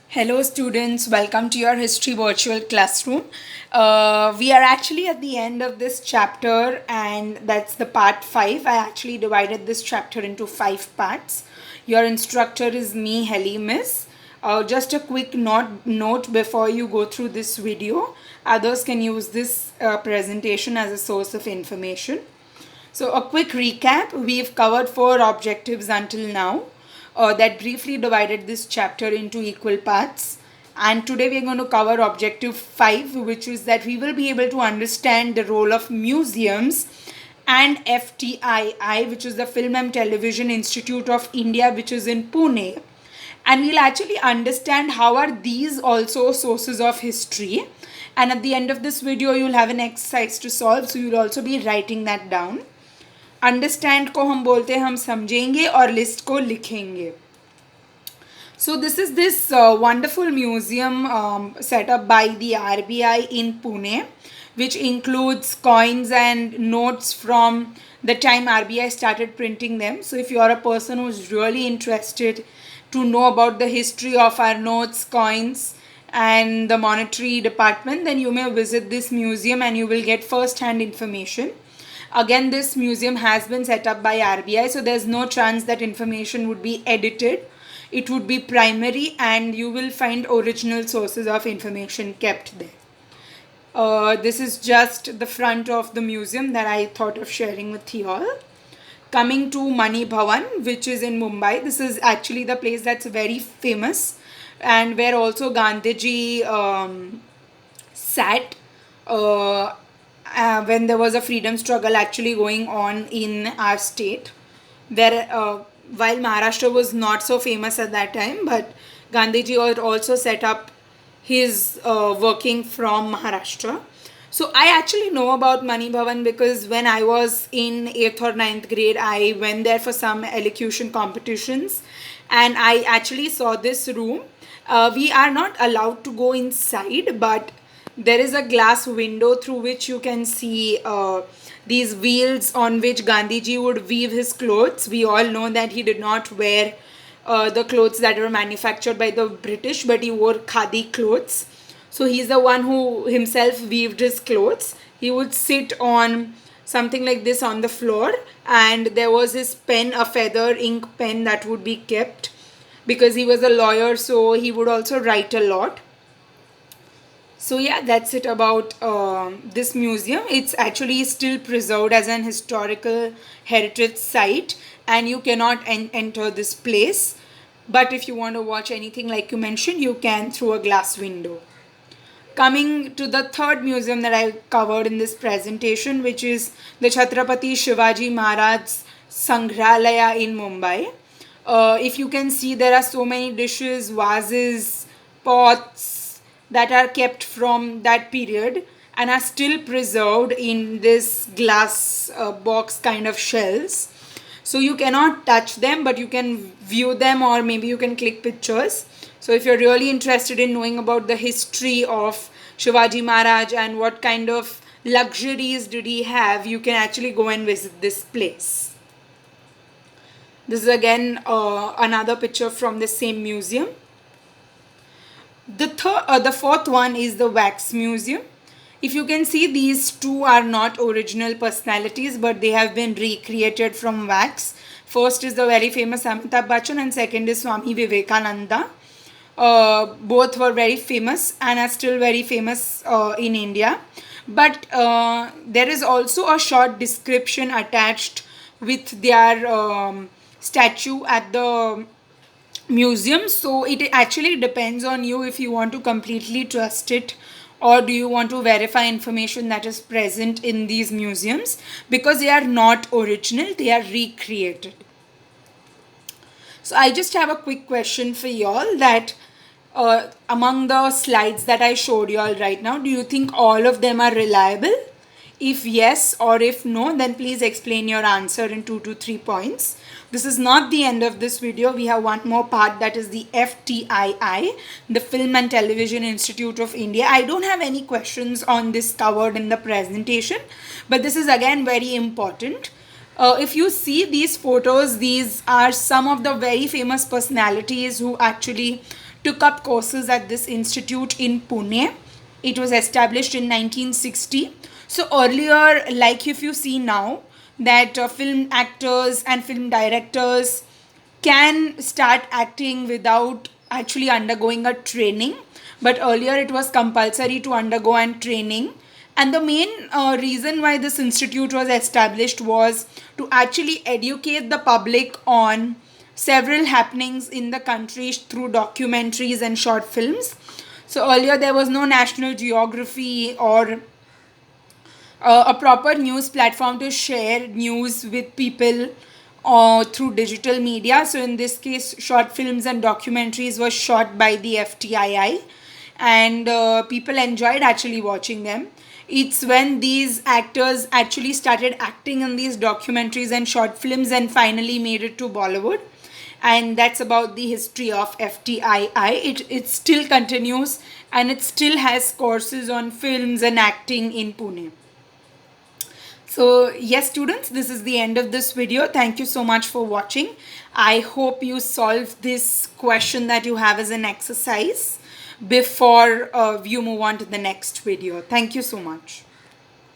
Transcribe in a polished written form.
Hello, students. Welcome to your history virtual classroom. We are actually at the end of this chapter, and that's the part 5. I actually divided this chapter into 5 parts. Your instructor is me, Heli Miss. Just a quick note before you go through this video. Others can use this presentation as a source of information. So, a quick recap, we've covered 4 objectives until now that briefly divided this chapter into equal parts. And today we're going to cover objective 5, which is that we will be able to understand the role of museums and FTII, which is the Film and Television Institute of India, which is in Pune. And we'll actually understand how are these also sources of history. And at the end of this video, you'll have an exercise to solve, so you'll also be writing that down. Understand को हम बोलते हैं हम समझेंगे और list को लिखेंगे. So this is this wonderful museum set up by the RBI in Pune, which includes coins and notes from the time RBI started printing them. So if you are a person who's really interested to know about the history of our notes, coins, and the monetary department, then you may visit this museum and you will get first-hand information. Again, this museum has been set up by RBI, so there's no chance that information would be edited. It would be primary and you will find original sources of information kept there. This is just the front of the museum that I thought of sharing with you all. Coming to Mani Bhavan, which is in Mumbai. This is actually the place that's very famous and where also Gandhiji sat when there was a freedom struggle actually going on in our state, where while Maharashtra was not so famous at that time, but Gandhiji also set up his working from Maharashtra. So I actually know about Mani Bhavan because when I was in 8th or 9th grade, I went there for some elocution competitions and I actually saw this room. We are not allowed to go inside, but there is a glass window through which you can see these wheels on which Gandhiji would weave his clothes. We all know that he did not wear the clothes that were manufactured by the British, but he wore khadi clothes. So he's the one who himself weaved his clothes. He would sit on something like this on the floor, and there was his pen, a feather ink pen that would be kept because he was a lawyer, so he would also write a lot. So yeah, that's it about this museum. It's actually still preserved as an historical heritage site and you cannot enter this place. But if you want to watch anything like you mentioned, you can through a glass window. Coming to the third museum that I covered in this presentation, which is the Chhatrapati Shivaji Maharaj Sangrahalaya in Mumbai. If you can see, there are so many dishes, vases, pots that are kept from that period and are still preserved in this glass box kind of shells. So you cannot touch them, but you can view them or maybe you can click pictures. So if you're really interested in knowing about the history of Shivaji Maharaj and what kind of luxuries did he have, you can actually go and visit this place. This is again another picture from the same museum. The fourth one is the Wax Museum. If you can see, these two are not original personalities, but they have been recreated from wax. First is the very famous Amitabh Bachchan and second is Swami Vivekananda. Both were very famous and are still very famous in India. But there is also a short description attached with their statue at the museum. So it actually depends on you if you want to completely trust it or do you want to verify information that is present in these museums, because they are not original, they are recreated. So I just have a quick question for y'all that among the slides that I showed y'all right now, do you think all of them are reliable? If yes or if no, then please explain your answer in 2 to 3 points. This is not the end of this video. We have one more part, that is the FTII, the Film and Television Institute of India. I don't have any questions on this covered in the presentation, but this is again very important. If you see these photos, these are some of the very famous personalities who actually took up courses at this institute in Pune. It was established in 1960. So earlier, like if you see now, that film actors and film directors can start acting without actually undergoing a training, but earlier it was compulsory to undergo an training. And the main reason why this institute was established was to actually educate the public on several happenings in the country through documentaries and short films. So earlier there was no National Geography or a proper news platform to share news with people through digital media. So in this case, short films and documentaries were shot by the FTII, and people enjoyed actually watching them. It's when these actors actually started acting in these documentaries and short films and finally made it to Bollywood. And that's about the history of FTII. It still continues, and it still has courses on films and acting in Pune. So yes, students, this is the end of this video. Thank you so much for watching. I hope you solve this question that you have as an exercise before you move on to the next video. Thank you so much.